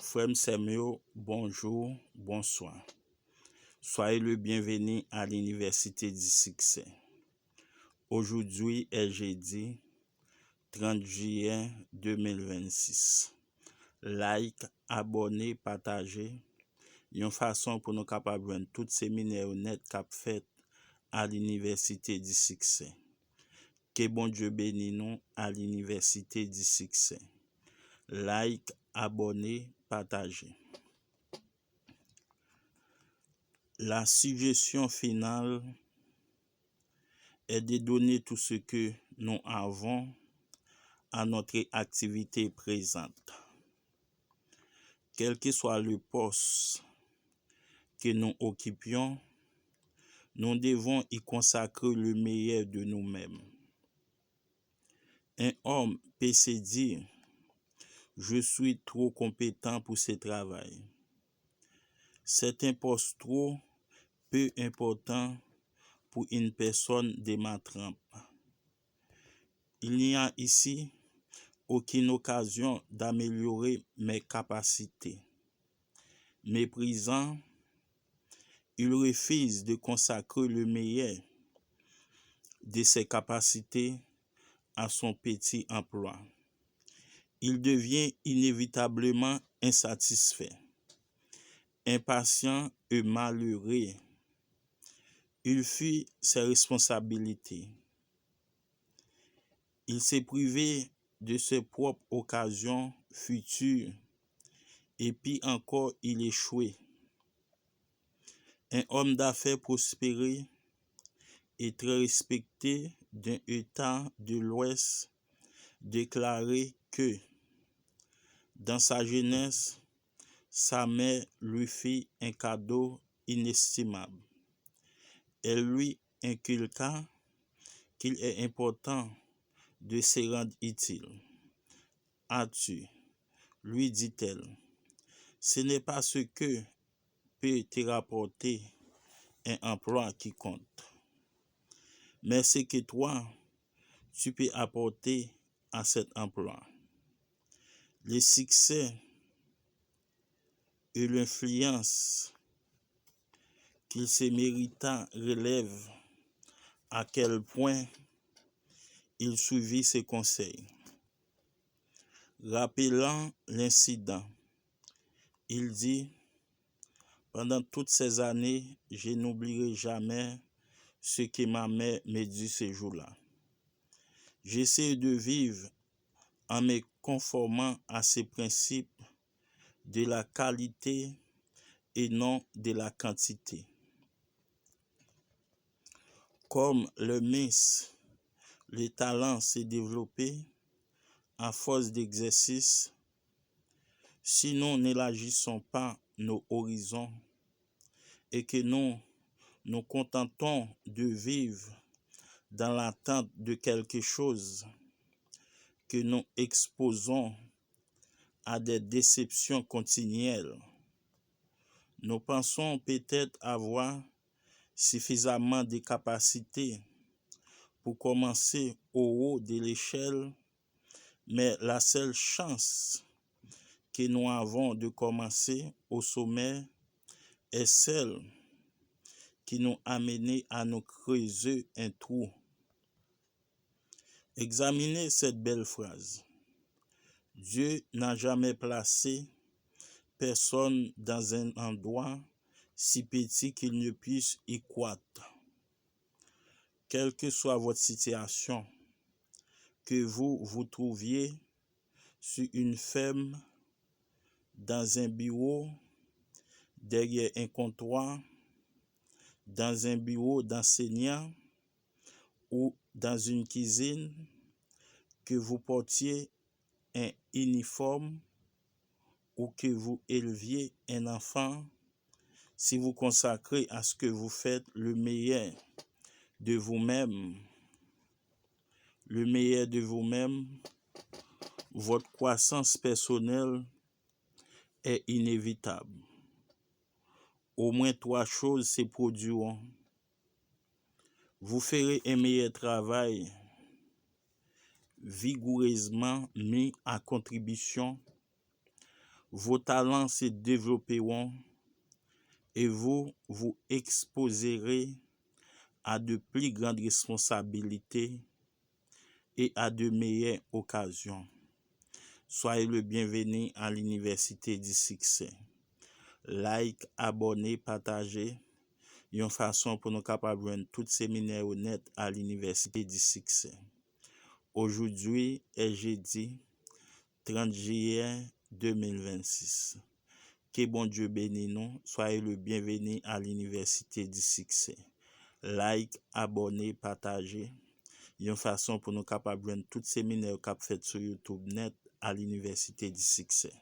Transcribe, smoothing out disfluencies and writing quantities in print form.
Frère Samuel, bonjour, bonsoir. Soyez le bienvenu à l'Université du Succès. Aujourd'hui est jeudi 30 juillet 2026. Like, abonnez, partagez. Une façon pour nous capables de joindre tout séminaire net cap fait à l'Université du Succès. Que bon Dieu bénisse nous à l'Université du Succès. Like, abonnez, partagez. La suggestion finale est de donner tout ce que nous avons à notre activité présente. Quel que soit le poste que nous occupions, nous devons y consacrer le meilleur de nous-mêmes. Un homme peut se dire, je suis trop compétent pour ce travail. C'est un poste trop peu important pour une personne de ma trempe. Il n'y a ici aucune occasion d'améliorer mes capacités. Méprisant, il refuse de consacrer le meilleur de ses capacités à son petit emploi. Il devient inévitablement insatisfait, impatient et malheureux. Il fuit ses responsabilités. Il s'est privé de ses propres occasions futures et puis encore il échouait. Un homme d'affaires prospéré et très respecté d'un État de l'Ouest déclarait que dans sa jeunesse, sa mère lui fit un cadeau inestimable. Elle lui inculqua qu'il est important de se rendre utile. As-tu, lui dit-elle, ce n'est pas ce que peut te rapporter un emploi qui compte, mais ce que toi, tu peux apporter à cet emploi. Le succès et l'influence qu'il se mérita relèvent à quel point il suivit ses conseils. Rappelant l'incident, il dit, pendant toutes ces années, je n'oublierai jamais ce que ma mère me dit ce jour-là. J'essaie de vivre en me conformant à ces principes de la qualité et non de la quantité. Comme le mince, le talent s'est développé à force d'exercice, si nous n'élargissons pas nos horizons et que nous nous contentons de vivre dans l'attente de quelque chose, que nous exposons à des déceptions continuelles. Nous pensons peut-être avoir suffisamment de capacités pour commencer au haut de l'échelle, mais la seule chance que nous avons de commencer au sommet est celle qui nous amène à nous creuser un trou. Examinez cette belle phrase. Dieu n'a jamais placé personne dans un endroit si petit qu'il ne puisse y croître. Quelle que soit votre situation, que vous vous trouviez sur une ferme, dans un bureau, derrière un comptoir, dans un bureau d'enseignant ou dans une cuisine, que vous portiez un uniforme ou que vous éleviez un enfant, si vous consacrez à ce que vous faites le meilleur de vous-même, votre croissance personnelle est inévitable. Au moins 3 choses se produiront. Vous ferez un meilleur travail vigoureusement mis à contribution Vos talents se développeront et vous vous exposerez à de plus grandes responsabilités et à de meilleures occasions. Soyez le bienvenu à l'Université du Succès. Like, abonnez, partagez. Une façon pour nous capables de joindre tout séminaire honnête à l'Université du Succès. Aujourd'hui est jeudi 30 juillet 2026. Que bon Dieu bénisse nous. Soyez le bienvenu à l'Université du Succès. Like, abonnez, partagez. Une façon pour nous capables de joindre tout séminaire cap fait sur YouTube net à l'Université du Succès.